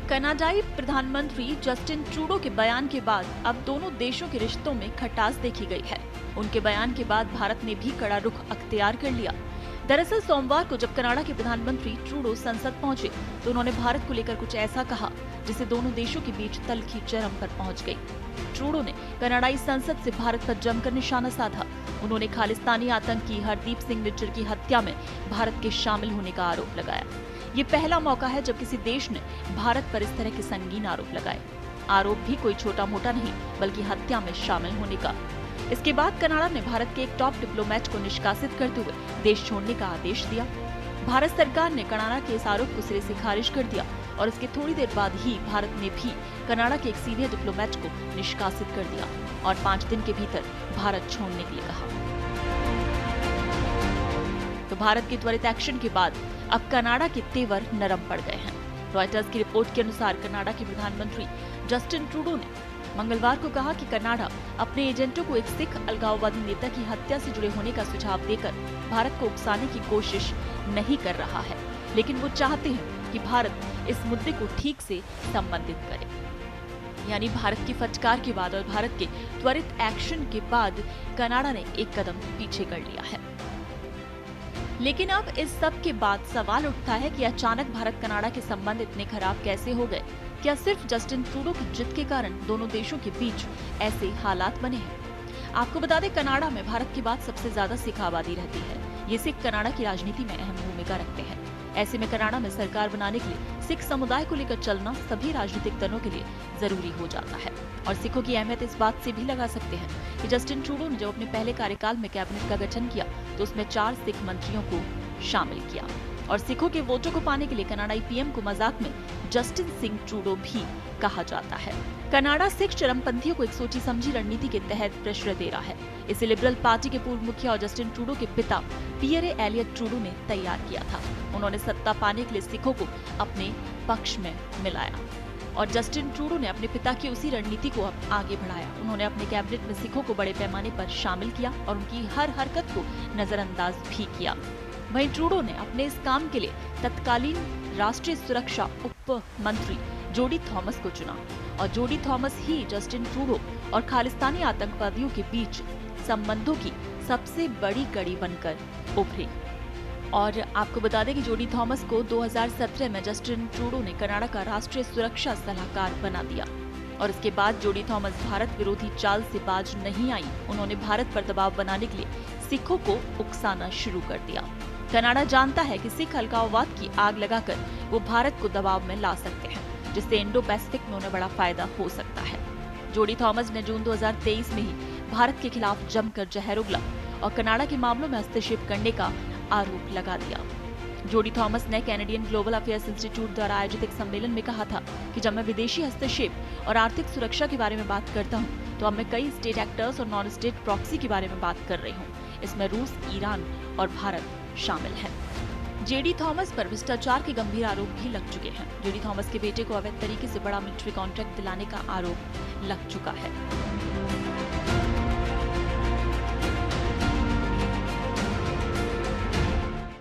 कनाडाई प्रधानमंत्री Justin Trudeau के बयान के बाद अब दोनों देशों के रिश्तों में खटास देखी गई है। उनके बयान के बाद भारत ने भी कड़ा रुख अख्तियार कर लिया। दरअसल सोमवार को जब कनाडा के प्रधानमंत्री ट्रूडो संसद पहुंचे तो उन्होंने भारत को लेकर कुछ ऐसा कहा जिससे दोनों देशों के बीच तल्खी चरम पर पहुंच गई। ट्रूडो ने कनाडाई संसद से भारत पर जमकर निशाना साधा। उन्होंने खालिस्तानी आतंकी हरदीप सिंह निज्जर की हत्या में भारत के शामिल होने का आरोप लगाया। ये पहला मौका है जब किसी देश ने भारत पर इस तरह के संगीन आरोप लगाए। आरोप भी कोई छोटा मोटा नहीं बल्कि हत्या में शामिल होने का। इसके बाद कनाडा ने भारत के एक टॉप डिप्लोमेट को निष्कासित करते हुए देश छोड़ने का आदेश दिया। भारत सरकार ने कनाडा के इस आरोप को सिरे से खारिज कर दिया और इसके थोड़ी देर बाद ही भारत ने भी कनाडा के एक सीनियर डिप्लोमेट को निष्कासित कर दिया और 5 दिन के भीतर भारत छोड़ने के लिए कहा। तो भारत के त्वरित एक्शन के बाद अब कनाडा के तेवर नरम पड़ गए हैं। रॉयटर्स की रिपोर्ट के अनुसार कनाडा के प्रधानमंत्री जस्टिन ट्रूडो ने मंगलवार को कहा कि कनाडा अपने एजेंटों को एक सिख अलगाववादी नेता की हत्या से जुड़े होने का सुझाव देकर भारत को उकसाने की कोशिश नहीं कर रहा है, लेकिन वो चाहते हैं कि भारत इस मुद्दे को ठीक से संबोधित करे। यानी भारत की फटकार के बाद और भारत के त्वरित एक्शन के बाद कनाडा ने एक कदम पीछे कर लिया है। लेकिन अब इस सब के बाद सवाल उठता है कि अचानक भारत कनाडा के संबंध इतने खराब कैसे हो गए? क्या सिर्फ जस्टिन ट्रूडो की जिद के कारण दोनों देशों के बीच ऐसे हालात बने हैं? आपको बता दें, कनाडा में भारत के बाद सबसे ज्यादा सिख आबादी रहती है। ये सिख कनाडा की राजनीति में अहम भूमिका रखते हैं। ऐसे में कनाडा में सरकार बनाने के लिए सिख समुदाय को लेकर चलना सभी राजनीतिक दलों के लिए जरूरी हो जाता है। और सिखों की अहमियत इस बात से भी लगा सकते हैं कि जस्टिन ट्रूडो ने जब अपने पहले कार्यकाल में कैबिनेट का गठन किया तो उसमें 4 सिख मंत्रियों को शामिल किया और सिखों के वोटों को पाने के लिए कनाडाई पीएम को मजाक में जस्टिन सिंह ट्रूडो भी कहा जाता है। कनाडा सिख चरमपंथियों को एक सोची समझी रणनीति के तहत प्रेशर दे रहा है। इसे लिबरल पार्टी के पूर्व मुखिया और जस्टिन ट्रूडो के पिता पियरे एलियट ट्रूडो ने तैयार किया था। उन्होंने सत्ता पाने के लिए सिखों को अपने पक्ष में मिलाया और जस्टिन ट्रूडो ने अपने पिता की उसी रणनीति को अब आगे बढ़ाया। उन्होंने अपने कैबिनेट में सिखों को बड़े पैमाने पर शामिल किया और उनकी हर हरकत को नजरअंदाज भी किया। वहीं ट्रूडो ने अपने इस काम के लिए तत्कालीन राष्ट्रीय सुरक्षा उप मंत्री जोडी थॉमस को चुना और जोडी थॉमस ही जस्टिन ट्रूडो और खालिस्तानी आतंकवादियों के बीच संबंधों की सबसे बड़ी कड़ी बनकर उभरी। और आपको बता दें कि जोडी थॉमस को 2017 में जस्टिन ट्रूडो ने कनाडा का राष्ट्रीय सुरक्षा सलाहकार बना दिया और इसके बाद जोडी थॉमस भारत विरोधी चाल से बाज नहीं आई। उन्होंने भारत पर दबाव बनाने के लिए सिखों को उकसाना शुरू कर दिया। कनाडा जानता है कि सिख अलगाववाद की आग लगाकर वो भारत को दबाव में ला सकते हैं, जिससे इंडो पैसिफिक में उन्हें बड़ा फायदा हो सकता है। जोडी थॉमस ने जून 2023 में ही भारत के खिलाफ जमकर जहर उगला और कनाडा के मामलों में हस्तक्षेप करने का आरोप लगा दिया। जोडी थॉमस ने कैनेडियन ग्लोबल अफेयर्स इंस्टीट्यूट द्वारा आयोजित एक सम्मेलन में कहा था कि जब मैं विदेशी हस्तक्षेप और आर्थिक सुरक्षा के बारे में बात करता हूं, तो अब मैं कई स्टेट एक्टर्स और नॉन स्टेट प्रॉक्सी के बारे में बात कर रही हूं। इसमें रूस, ईरान और भारत शामिल है। जेडी थॉमस पर भ्रष्टाचार के गंभीर आरोप भी लग चुके हैं। जेडी थॉमस के बेटे को अवैध तरीके से बड़ा मिलिट्री कॉन्ट्रैक्ट दिलाने का आरोप लग चुका है।